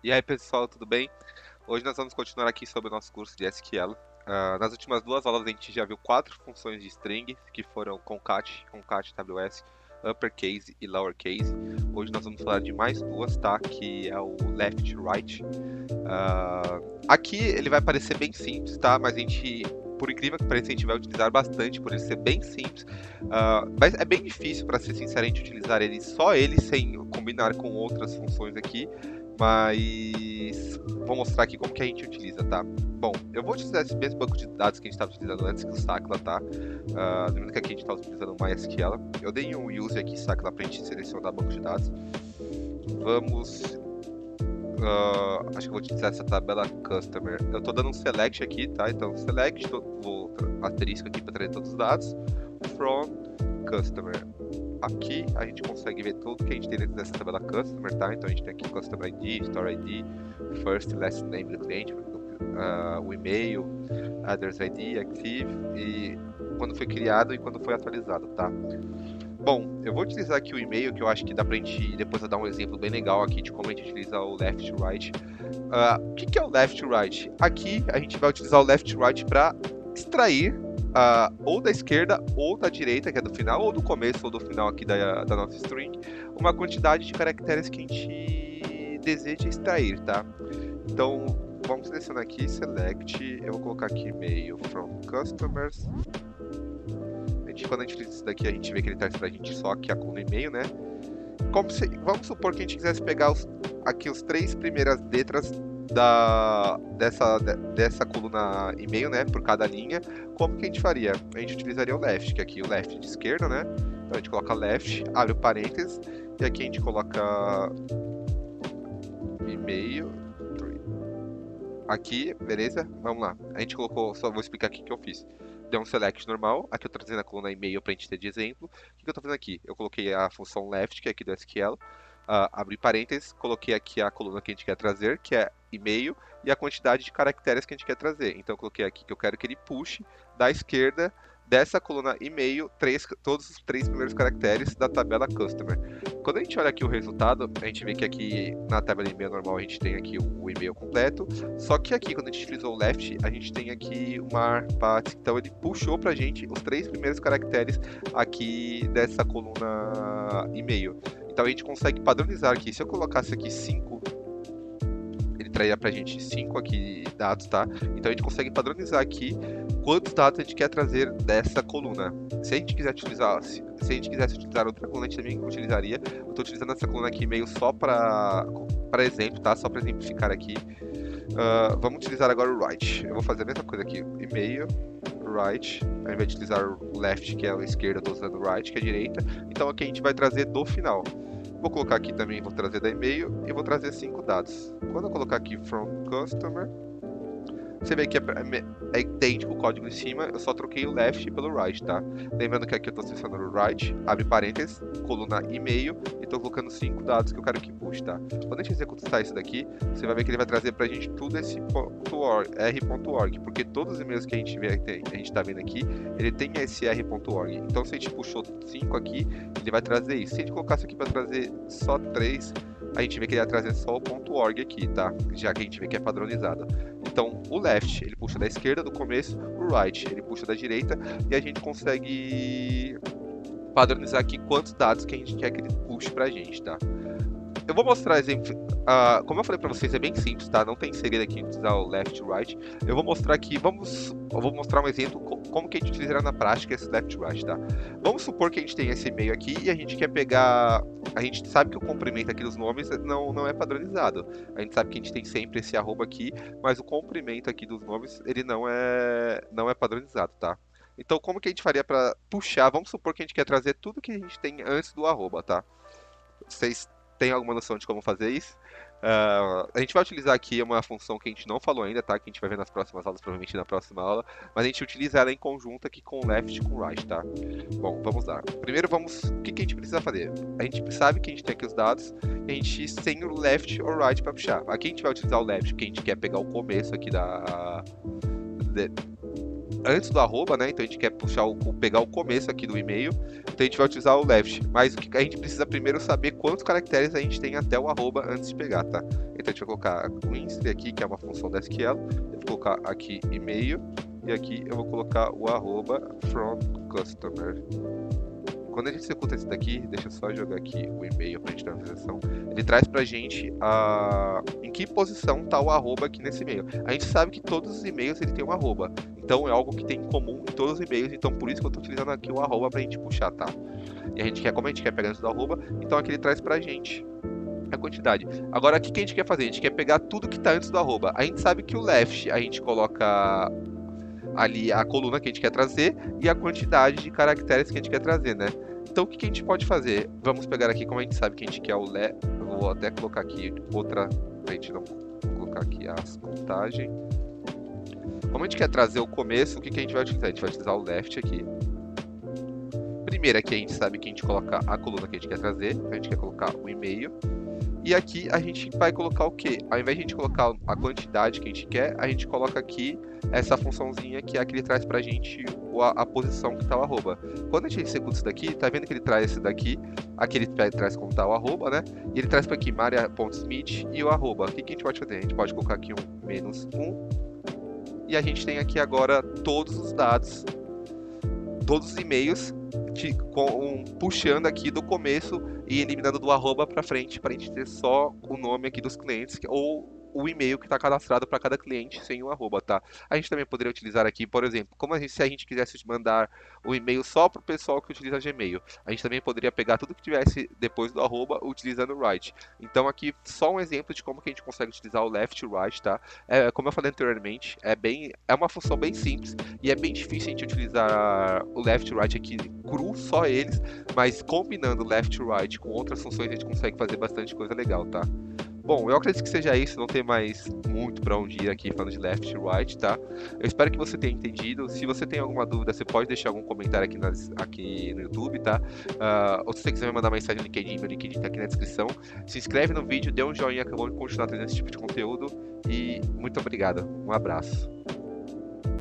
E aí pessoal, tudo bem? Hoje nós vamos continuar aqui sobre o nosso curso de SQL. Nas últimas duas aulas a gente já viu 4 funções de string, que foram concat, ws, uppercase e lowercase. Hoje nós vamos falar de mais duas, tá? Que é o left e right. Aqui ele vai parecer bem simples, tá? Mas a gente, por incrível que pareça, a gente vai utilizar bastante por ele ser bem simples. Mas é bem difícil, para ser sincero, a gente utilizar ele só ele, sem combinar com outras funções aqui. Mas vou mostrar aqui como que a gente utiliza, tá? Bom, eu vou utilizar esse mesmo banco de dados que a gente estava utilizando antes, que o Sakla, tá? Lembrando que aqui a gente está utilizando o MySQL. Eu dei um use aqui, Sakla, para a gente selecionar banco de dados. Vamos... acho que eu vou utilizar essa tabela Customer. Eu estou dando um select aqui, tá? Então, select, vou asterisco aqui para trazer todos os dados. From Customer. Aqui a gente consegue ver tudo que a gente tem dentro dessa tabela Customer, tá? Então a gente tem aqui Customer ID, Store ID, First e Last Name do cliente, o e-mail, Address ID, Active e quando foi criado e quando foi atualizado, tá? Bom, eu vou utilizar aqui o e-mail, que eu acho que dá pra gente depois dar um exemplo bem legal aqui de como a gente utiliza o left e right. O que é o left e right? Aqui a gente vai utilizar o left e right para extrair ou da esquerda ou da direita, que é do final, ou do começo ou do final aqui da nossa string, uma quantidade de caracteres que a gente deseja extrair, tá? Então, vamos selecionar aqui, select, eu vou colocar aqui e-mail from customers. Quando a gente utiliza isso daqui, a gente vê que ele traz pra gente só aqui a coluna e-mail, né? Vamos supor que a gente quisesse pegar aqui os 3 primeiras letras dessa coluna e-mail, né, por cada linha. Como que a gente faria? A gente utilizaria o left, que aqui o left de esquerda, né? Então a gente coloca left, abre o parênteses, e aqui a gente coloca e-mail. Aqui, beleza? Vamos lá. A gente colocou, só vou explicar aqui o que eu fiz. Deu um select normal, aqui eu estou trazendo a coluna e-mail para a gente ter de exemplo. O que eu estou fazendo aqui? Eu coloquei a função left, que é aqui do SQL, abri parênteses, coloquei aqui a coluna que a gente quer trazer, que é e-mail, e a quantidade de caracteres que a gente quer trazer. Então eu coloquei aqui que eu quero que ele puxe da esquerda dessa coluna e-mail todos os 3 primeiros caracteres da tabela Customer. Quando a gente olha aqui o resultado, a gente vê que aqui na tabela e-mail normal a gente tem aqui o e-mail completo, só que aqui quando a gente utilizou o left, a gente tem aqui uma path, então ele puxou pra gente os 3 primeiros caracteres aqui dessa coluna e-mail. Então a gente consegue padronizar aqui. Se eu colocasse aqui 5, ele traria pra gente 5 aqui dados, tá? Então a gente consegue padronizar aqui quantos dados a gente quer trazer dessa coluna. Se a gente quiser utilizar, se a gente quisesse utilizar outra coluna, a gente também utilizaria. Eu estou utilizando essa coluna aqui meio só para exemplo, tá? Só para exemplificar aqui. Vamos utilizar agora o right. Eu vou fazer a mesma coisa aqui. E-mail, right. Ao invés de utilizar o left, que é a esquerda, eu estou usando o right, que é a direita. Então aqui a gente vai trazer do final. Vou colocar aqui também, vou trazer da e-mail e vou trazer 5 dados. Quando eu colocar aqui from customer, você vê que é idêntico o código em cima, eu só troquei o left pelo right, tá? Lembrando que aqui eu estou selecionando o right, abre parênteses, coluna e-mail, e estou colocando 5 dados que eu quero que puxe, tá? Quando a gente executar isso daqui, você vai ver que ele vai trazer pra gente tudo esse r.org, porque todos os e-mails que a gente está vendo aqui, ele tem esse r.org. Então se a gente puxou 5 aqui, ele vai trazer isso. Se a gente colocasse aqui para trazer só 3, a gente vê que ele vai trazer só o .org aqui, tá? Já que a gente vê que é padronizado. Então, o left, ele puxa da esquerda do começo, o right, ele puxa da direita, e a gente consegue padronizar aqui quantos dados que a gente quer que ele puxe pra gente, tá? Eu vou mostrar exemplo, como eu falei pra vocês, é bem simples, tá? Não tem segredo aqui em utilizar o left e right. Eu vou mostrar aqui, eu vou mostrar um exemplo como que a gente utilizará na prática esse left e right, tá? Vamos supor que a gente tem esse e-mail aqui e a gente quer pegar... A gente sabe que o comprimento aqui dos nomes não é padronizado. A gente sabe que a gente tem sempre esse arroba aqui, mas o comprimento aqui dos nomes, ele não é padronizado, tá? Então, como que a gente faria para puxar? Vamos supor que a gente quer trazer tudo que a gente tem antes do arroba, tá? Vocês têm alguma noção de como fazer isso? A gente vai utilizar aqui uma função que a gente não falou ainda, tá? Que a gente vai ver nas próximas aulas, provavelmente na próxima aula. Mas a gente utiliza ela em conjunto aqui com o left e com o right, tá? Bom, vamos lá. Primeiro o que a gente precisa fazer? A gente sabe que a gente tem aqui os dados, e a gente tem o left ou right para puxar. Aqui a gente vai utilizar o left, porque a gente quer pegar o começo aqui antes do arroba, né? Então a gente quer pegar o começo aqui do e-mail, então a gente vai utilizar o left. Mas o que a gente precisa primeiro saber quantos caracteres a gente tem até o arroba antes de pegar, tá? Então a gente vai colocar o inst aqui, que é uma função da SQL, eu vou colocar aqui e-mail, e aqui eu vou colocar o arroba from customer. Quando a gente executa esse daqui, deixa eu só jogar aqui o e-mail para a gente ter uma visualização. Ele traz para a gente em que posição está o arroba aqui nesse e-mail. A gente sabe que todos os e-mails ele tem um arroba. Então é algo que tem em comum em todos os e-mails. Então por isso que eu estou utilizando aqui o arroba para a gente puxar, tá? E a gente quer, como a gente quer pegar antes do arroba, então aqui ele traz para a gente a quantidade. Agora, o que a gente quer fazer? A gente quer pegar tudo que está antes do arroba. A gente sabe que o left a gente coloca ali a coluna que a gente quer trazer e a quantidade de caracteres que a gente quer trazer, né? Então o que a gente pode fazer? Vamos pegar aqui, como a gente sabe que a gente quer o eu vou até colocar aqui outra, pra gente não colocar aqui as contagem. Como a gente quer trazer o começo, o que a gente vai utilizar? A gente vai utilizar o left aqui. Primeiro aqui a gente sabe que a gente coloca a coluna que a gente quer trazer, a gente quer colocar o e-mail. E aqui a gente vai colocar o quê? Ao invés de a gente colocar a quantidade que a gente quer, a gente coloca aqui essa funçãozinha que é a que ele traz pra gente a posição que tá o arroba. Quando a gente executa isso daqui, tá vendo que ele traz esse daqui, aqui ele traz como tá o arroba, né? E ele traz pra aqui maria.smith e o arroba. O que a gente pode fazer? A gente pode colocar aqui um -1 e a gente tem aqui agora todos os dados, todos os e-mails puxando aqui do começo e eliminando do arroba para frente, para a gente ter só o nome aqui dos clientes ou o e-mail que está cadastrado para cada cliente sem o arroba, tá? A gente também poderia utilizar aqui, por exemplo, se a gente quisesse mandar o e-mail só para o pessoal que utiliza Gmail, a gente também poderia pegar tudo que tivesse depois do arroba utilizando o right. Então aqui só um exemplo de como que a gente consegue utilizar o left e o right, tá? Como eu falei anteriormente, é uma função bem simples e é bem difícil a gente utilizar o left e right aqui cru, só eles, mas combinando left e right com outras funções a gente consegue fazer bastante coisa legal, tá? Bom, eu acredito que seja isso, não tem mais muito para onde ir aqui falando de left e right, tá? Eu espero que você tenha entendido. Se você tem alguma dúvida, você pode deixar algum comentário aqui no YouTube, tá? Ou se você quiser me mandar mensagem no LinkedIn, meu LinkedIn tá aqui na descrição. Se inscreve no vídeo, dê um joinha que eu vou continuar trazendo esse tipo de conteúdo. E muito obrigado. Um abraço.